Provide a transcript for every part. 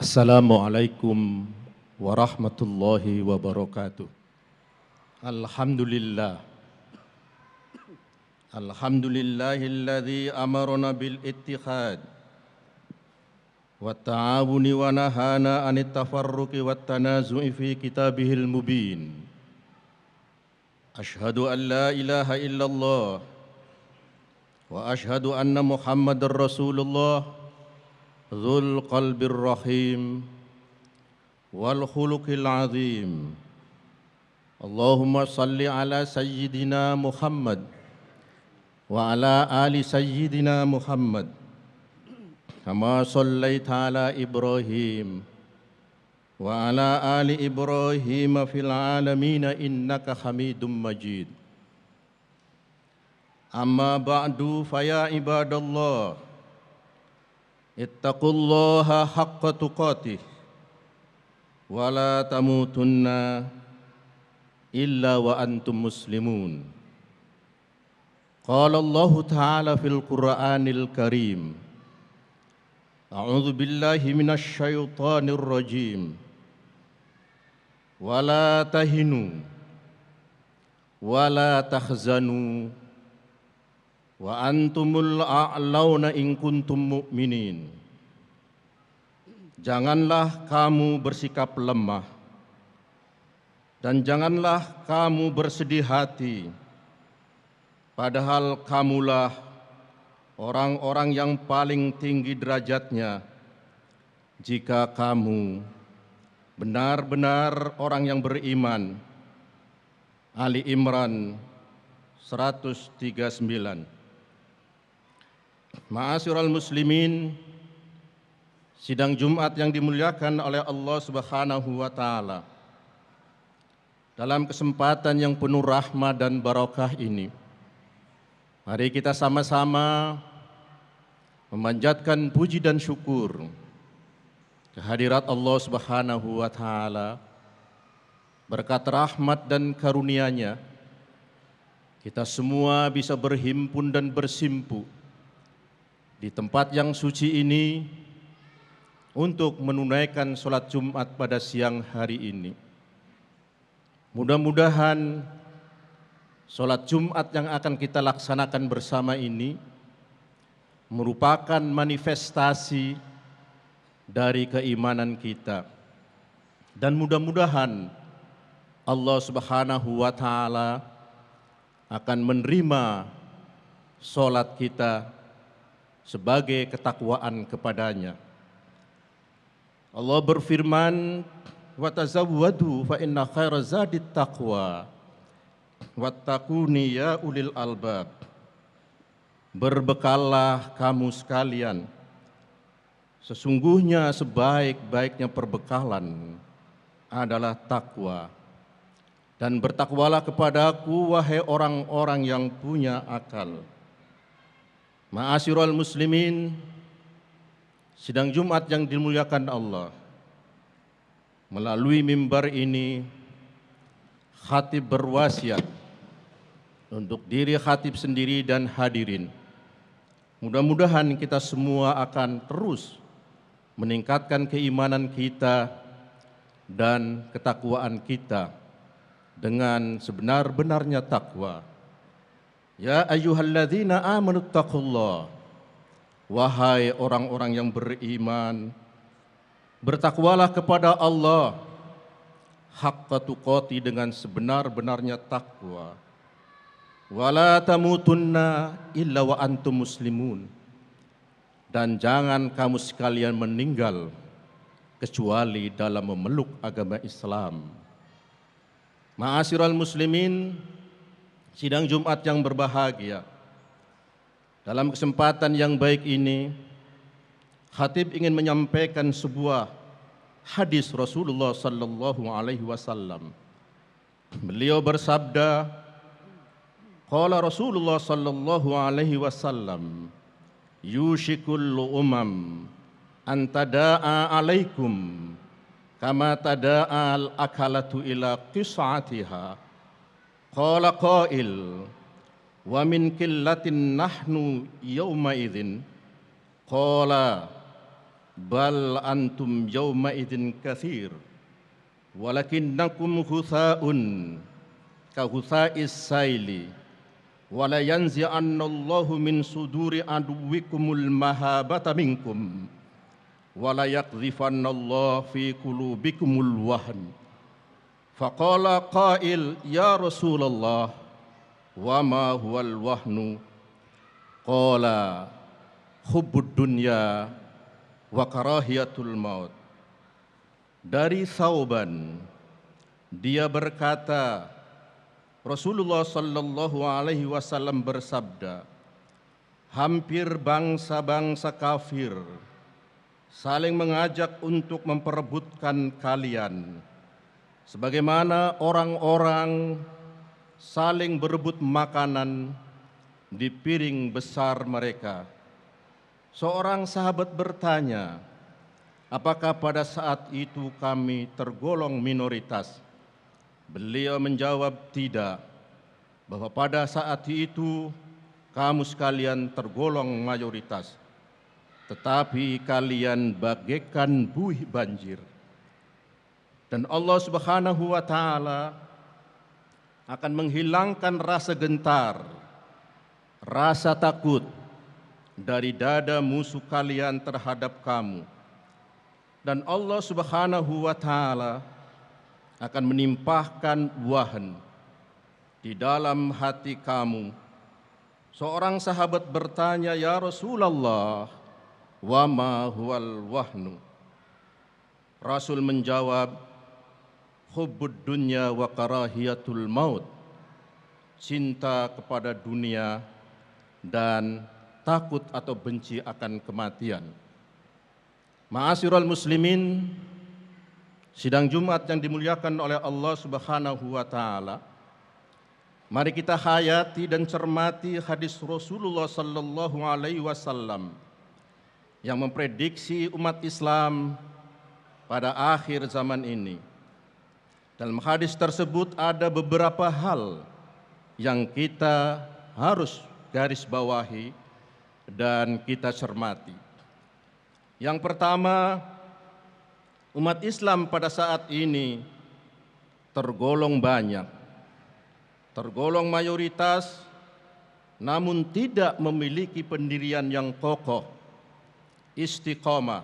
Assalamualaikum warahmatullahi wabarakatuh. Alhamdulillah. Alhamdulillahilladzi amarna bil ittihad wa ta'awuni wa nahana anit tafarruqi wa tanazu'i fi kitabihil mubin. Ashhadu an la ilaha illallah wa ashhadu anna Muhammadar Rasulullah dzul qalbir rahim wal khuluqil azim. Allahumma salli ala sayyidina Muhammad wa ala ali sayyidina Muhammad kama sallaita ala Ibrahim wa ala ali Ibrahim fil alamin innaka Hamidum Majid. Amma ba'du faya ibadallah ittaqullaha haqqa tuqatih wa la tamutunna illa wa antum muslimun. Qala Allah Ta'ala fil Qur'anil Karim, A'udzu billahi minasy syaithanir rajim. Wa la tahinu wa la tahzanu wa antumul a'launa in kuntum mu'minin. Janganlah kamu bersikap lemah dan janganlah kamu bersedih hati, padahal kamulah orang-orang yang paling tinggi derajatnya jika kamu benar-benar orang yang beriman. Ali Imran 139. Ma'asyiral muslimin, sidang Jumat yang dimuliakan oleh Allah Subhanahu wa taala. Dalam kesempatan yang penuh rahmat dan barakah ini, mari kita sama-sama memanjatkan puji dan syukur kehadirat Allah Subhanahu wa taala. Berkat rahmat dan karunia-Nya, kita semua bisa berhimpun dan bersimpu di tempat yang suci ini untuk menunaikan sholat Jumat pada siang hari ini. Mudah-mudahan sholat Jumat yang akan kita laksanakan bersama ini merupakan manifestasi dari keimanan kita. Dan mudah-mudahan Allah Subhanahu wa taala akan menerima sholat kita sebagai ketakwaan kepadanya. Allah berfirman, wa tazawwadu fa inna khaira zadit taqwa wattaquni ya ulil albab. Berbekallah kamu sekalian, sesungguhnya sebaik-baiknya perbekalan adalah takwa, dan bertakwalah kepadaku wahai orang-orang yang punya akal. Ma'asyiral muslimin, sidang Jumat yang dimuliakan Allah, melalui mimbar ini khatib berwasiat untuk diri khatib sendiri dan hadirin. Mudah-mudahan kita semua akan terus meningkatkan keimanan kita dan ketakwaan kita dengan sebenar-benarnya takwa. Ya ayyuhalladzina amanu taqullah, wahai orang-orang yang beriman, bertakwalah kepada Allah haqqa tuqati, dengan sebenar-benarnya takwa. Wala tamutunna illa wa antum muslimun, dan jangan kamu sekalian meninggal kecuali dalam memeluk agama Islam. Ma'asyiral muslimin, sidang Jumat yang berbahagia, dalam kesempatan yang baik ini khatib ingin menyampaikan sebuah hadis Rasulullah sallallahu alaihi wasallam. Beliau bersabda, qala Rasulullah sallallahu alaihi wasallam, yushikul umam an tada'a alaikum kama tada'al akalatu ila qis'atiha. Qala qail, wa min qillatin nahnu yawma idzin. Qala bal antum yawma idzin katsir walakinnakum ghusaa'un ka ghusaa'is saili wala yanzi'annallahu min suduri aduwwikumul mahabata minkum wala yaqdhifannallahu fi qulubikumul wahn. Faqala qail ya Rasulullah wa ma huwal wahnu? Qala hubbud dunya wa karahiyatul maut. Dari Thauban, dia berkata, Rasulullah sallallahu alaihi wasallam bersabda, hampir bangsa-bangsa kafir saling mengajak untuk memperebutkan kalian, sebagaimana orang-orang saling berebut makanan di piring besar mereka. Seorang sahabat bertanya, apakah pada saat itu kami tergolong minoritas? Beliau menjawab, tidak, bahwa pada saat itu kamu sekalian tergolong mayoritas, tetapi kalian bagaikan buih banjir. Dan Allah Subhanahu wa Ta'ala akan menghilangkan rasa gentar, rasa takut dari dada musuh kalian terhadap kamu. Dan Allah Subhanahu wa Ta'ala akan menimpahkan wahn di dalam hati kamu. Seorang sahabat bertanya, ya Rasulullah, wa ma huwal wahnu? Rasul menjawab, hubbud dunya wa karahiyatul maut. Cinta kepada dunia dan takut atau benci akan kematian. Ma'asyiral muslimin, sidang Jumat yang dimuliakan oleh Allah Subhanahu wa Ta'ala, mari kita hayati dan cermati hadis Rasulullah sallallahu alaihi wasallam yang memprediksi umat Islam pada akhir zaman ini. Dalam hadis tersebut ada beberapa hal yang kita harus garis bawahi dan kita cermati. Yang pertama, umat Islam pada saat ini tergolong banyak, tergolong mayoritas, namun tidak memiliki pendirian yang kokoh, istiqomah,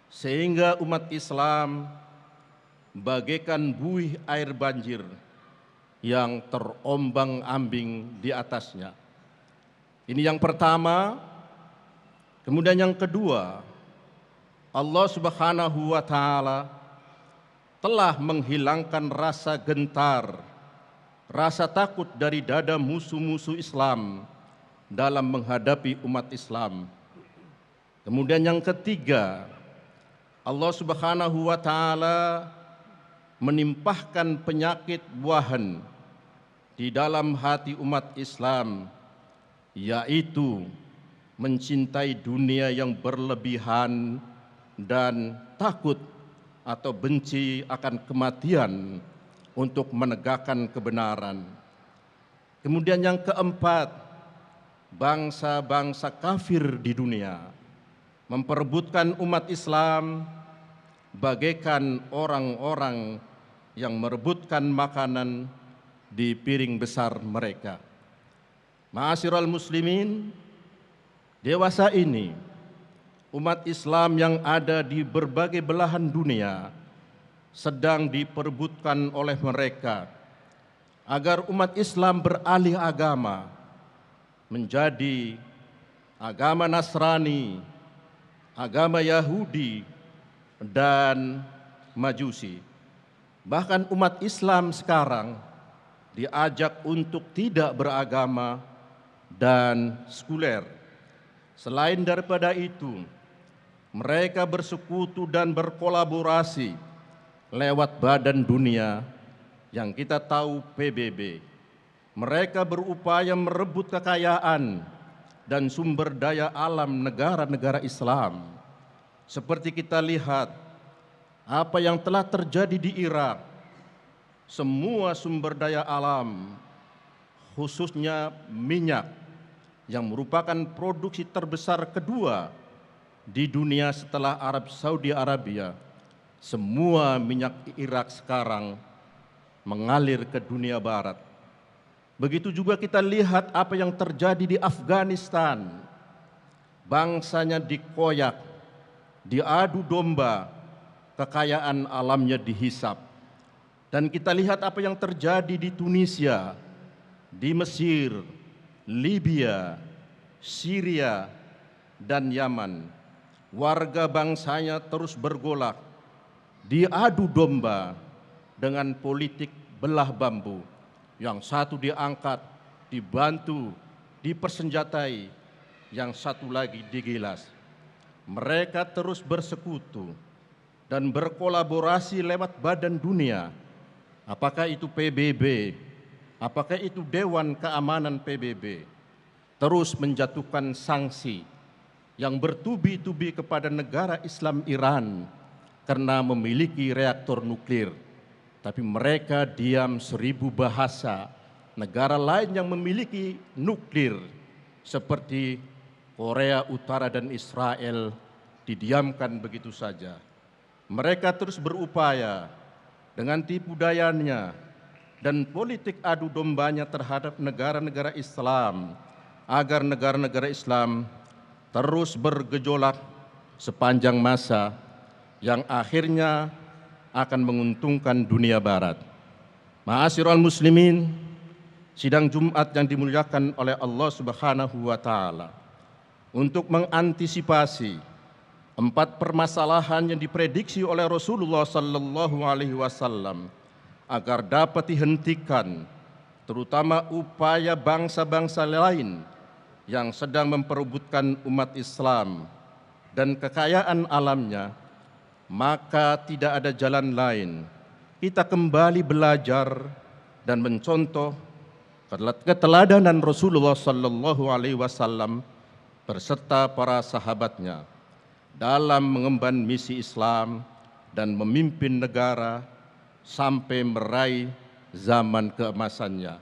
sehingga umat Islam bagaikan buih air banjir yang terombang-ambing di atasnya. Ini yang pertama. Kemudian yang kedua, Allah Subhanahu wa Ta'ala telah menghilangkan rasa gentar, rasa takut dari dada musuh-musuh Islam dalam menghadapi umat Islam. Kemudian yang ketiga, Allah Subhanahu wa Ta'ala menimpahkan penyakit wahn di dalam hati umat Islam, yaitu mencintai dunia yang berlebihan dan takut atau benci akan kematian untuk menegakkan kebenaran. Kemudian yang keempat, bangsa-bangsa kafir di dunia memperebutkan umat Islam bagaikan orang-orang yang merebutkan makanan di piring besar mereka. Ma'asyiral muslimin, dewasa ini umat Islam yang ada di berbagai belahan dunia sedang diperebutkan oleh mereka agar umat Islam beralih agama menjadi agama Nasrani, agama Yahudi, dan Majusi. Bahkan umat Islam sekarang diajak untuk tidak beragama dan sekuler. Selain daripada itu, mereka bersekutu dan berkolaborasi lewat Badan Dunia yang kita tahu PBB. Mereka berupaya merebut kekayaan dan sumber daya alam negara-negara Islam. Seperti kita lihat apa yang telah terjadi di Irak, semua sumber daya alam, khususnya minyak yang merupakan produksi terbesar kedua di dunia setelah Saudi Arabia, semua minyak Irak sekarang mengalir ke dunia barat. Begitu juga kita lihat apa yang terjadi di Afghanistan. Bangsanya dikoyak, diadu domba, kekayaan alamnya dihisap. Dan kita lihat apa yang terjadi di Tunisia, di Mesir, Libya, Syria, dan Yaman. Warga bangsanya terus bergolak, diadu domba dengan politik belah bambu. Yang satu diangkat, dibantu, dipersenjatai, yang satu lagi digilas. Mereka terus bersekutu dan berkolaborasi lewat badan dunia. Apakah itu PBB, apakah itu Dewan Keamanan PBB, terus menjatuhkan sanksi yang bertubi-tubi kepada negara Islam Iran karena memiliki reaktor nuklir. Tapi mereka diam 1000 bahasa. Negara lain yang memiliki nuklir seperti Korea Utara dan Israel didiamkan begitu saja. Mereka terus berupaya dengan tipu dayanya dan politik adu dombanya terhadap negara-negara Islam agar negara-negara Islam terus bergejolak sepanjang masa yang akhirnya akan menguntungkan dunia barat. Ma'asyiral muslimin, sidang Jumat yang dimuliakan oleh Allah Subhanahu wa taala, untuk mengantisipasi 4 permasalahan yang diprediksi oleh Rasulullah sallallahu alaihi wasallam agar dapat dihentikan, terutama upaya bangsa-bangsa lain yang sedang memperebutkan umat Islam dan kekayaan alamnya, maka tidak ada jalan lain. Kita kembali belajar dan mencontoh keteladanan Rasulullah sallallahu alaihi wasallam berserta para sahabatnya dalam mengemban misi Islam dan memimpin negara sampai meraih zaman keemasannya.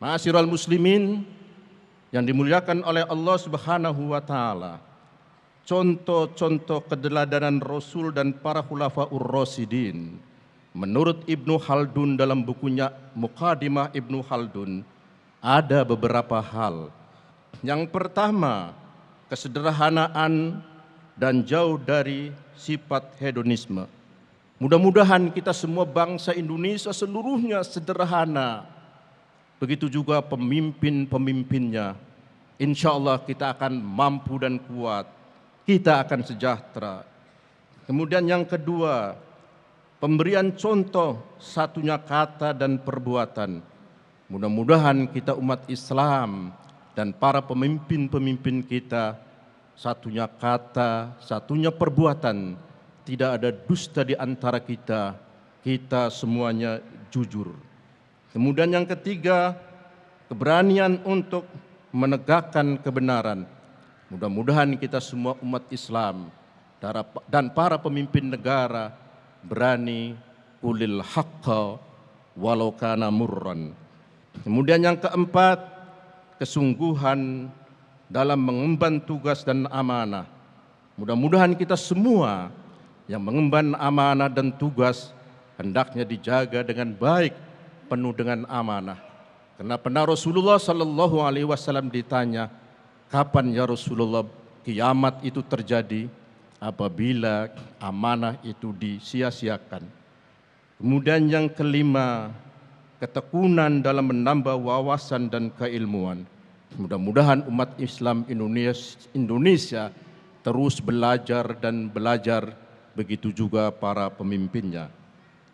Ma'asyiral muslimin yang dimuliakan oleh Allah Subhanahu wa taala, contoh-contoh keteladanan Rasul dan para khulafaur rasyidin menurut Ibnu Khaldun dalam bukunya Muqaddimah Ibnu Khaldun ada beberapa hal. Yang pertama, kesederhanaan dan jauh dari sifat hedonisme. Mudah-mudahan kita semua bangsa Indonesia seluruhnya sederhana. Begitu juga pemimpin-pemimpinnya. Insya Allah kita akan mampu dan kuat. Kita akan sejahtera. Kemudian yang kedua, pemberian contoh satunya kata dan perbuatan. Mudah-mudahan kita umat Islam dan para pemimpin-pemimpin kita satunya kata, satunya perbuatan, tidak ada dusta di antara kita, kita semuanya jujur. Kemudian yang ketiga, keberanian untuk menegakkan kebenaran. Mudah-mudahan kita semua umat Islam dan para pemimpin negara berani qulil haqqa walau kana murran. Kemudian yang keempat, kesungguhan dalam mengemban tugas dan amanah. Mudah-mudahan kita semua yang mengemban amanah dan tugas hendaknya dijaga dengan baik, penuh dengan amanah. Karena pernah Rasulullah sallallahu alaihi wasallam ditanya, kapan ya Rasulullah kiamat itu terjadi? Apabila amanah itu disia-siakan. Kemudian yang kelima, ketekunan dalam menambah wawasan dan keilmuan. Mudah-mudahan umat Islam Indonesia terus belajar dan belajar, begitu juga para pemimpinnya.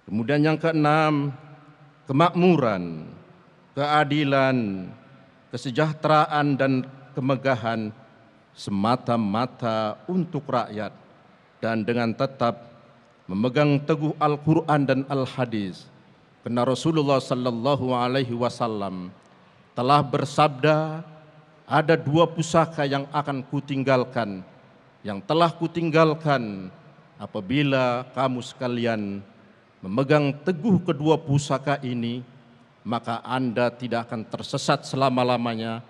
Kemudian yang keenam, kemakmuran, keadilan, kesejahteraan dan kemegahan semata-mata untuk rakyat dan dengan tetap memegang teguh Al-Quran dan Al-Hadis. Karena Rasulullah sallallahu alaihi wasallam telah bersabda, ada 2 pusaka yang akan kutinggalkan, yang telah kutinggalkan apabila kamu sekalian memegang teguh kedua pusaka ini, maka Anda tidak akan tersesat selama-lamanya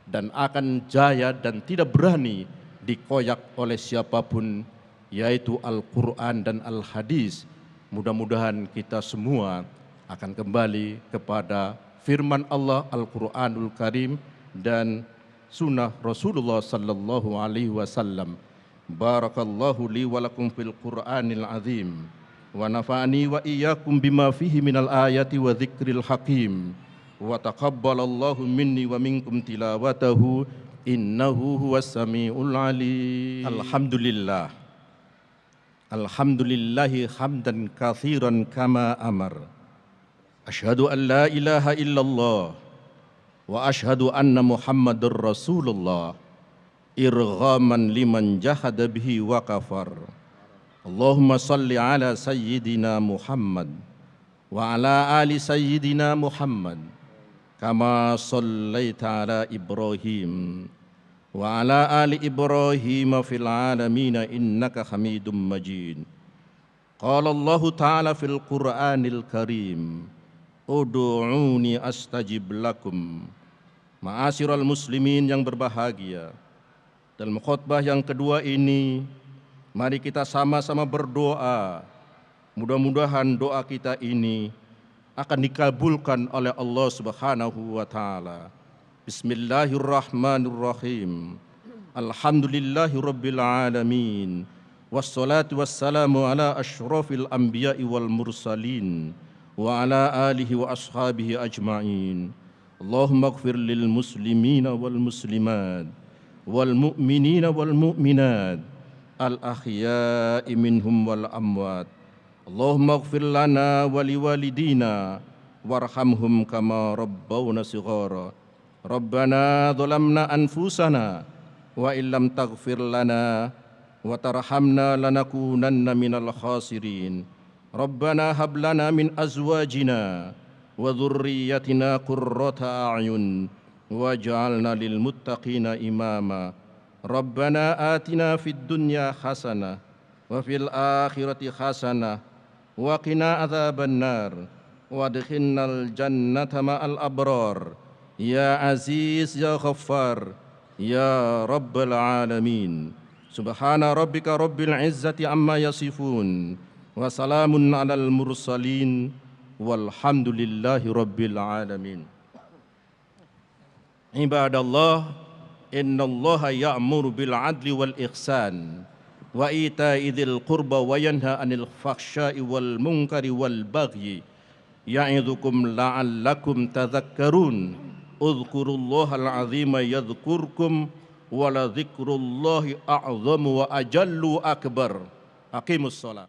dan akan jaya dan tidak berani dikoyak oleh siapapun, yaitu Al-Quran dan Al-Hadis. Mudah-mudahan kita semua akan kembali kepada firman Allah Al-Quranul Karim dan sunnah Rasulullah sallallahu alaihi wasallam. Barakallahu li wa lakum fil Qur'anil azim wa nafa'ani wa iyyakum bima fihi minal ayati wa dzikril hakim wa taqabbalallahu minni wa minkum tilawatahu innahu huwas samiul alim. Alhamdulillah. Alhamdulillahi hamdan katsiran kama amar. Asyhadu an la ilaha illallah wa asyhadu anna Muhammadar Rasulullah irghaman liman jahada bihi wa kafar. Allahumma salli ala sayyidina Muhammad wa ala ali sayyidina Muhammad kama sallaita ala Ibrahim wa ala ali Ibrahim fil alamin innaka Hamidum Majid. Qala Allah Ta'ala fil Qur'anil Karim ud'uni astajib lakum. Ma'asyiral muslimin yang berbahagia, dalam khutbah yang kedua ini, mari kita sama-sama berdoa. Mudah-mudahan doa kita ini akan dikabulkan oleh Allah Subhanahu wa Ta'ala. Bismillahirrahmanirrahim. Alhamdulillahi rabbil alamin. Wassalatu wassalamu ala asyrafil anbiya'i wal mursalin wa ala alihi wa ashabihi ajma'in. Allahumma ighfir lil muslimina wal muslimat wal mu'minina wal mu'minat al ahya'i minhum wal amwat. Allahumma ighfir lana wa liwalidina warhamhum kama rabbawna shighara. Rabbana dhalamna anfusana wa illam taghfir lana wa tarhamna lanakunanna minal khasirin. Rabbana hab lana min azwajina wa dhurriyyatina qurrata a'yun waj'alna lil muttaqina imama. Rabbana atina fid dunya hasanah wa fil akhirati hasanah wa qina adzabannar wadkhilnal jannata ma'al abrar ya aziz ya ghaffar ya rabbal alamin. Subhana rabbika rabbil izzati amma yasifun wa salamun alal mursalin walhamdulillahi rabbil alamin. Ibadallah, innallaha ya'muru bil adli wal ihsan wa ita'i dzil qurba wa yanha 'anil fakhsya'i wal munkari wal bagyi ya'idzukum la'allakum tadhakkarun. Udhkurullahal 'azima yadhkurkum wa la dzikrullahi a'zamu wa ajallu akbar. Aqimus shalah.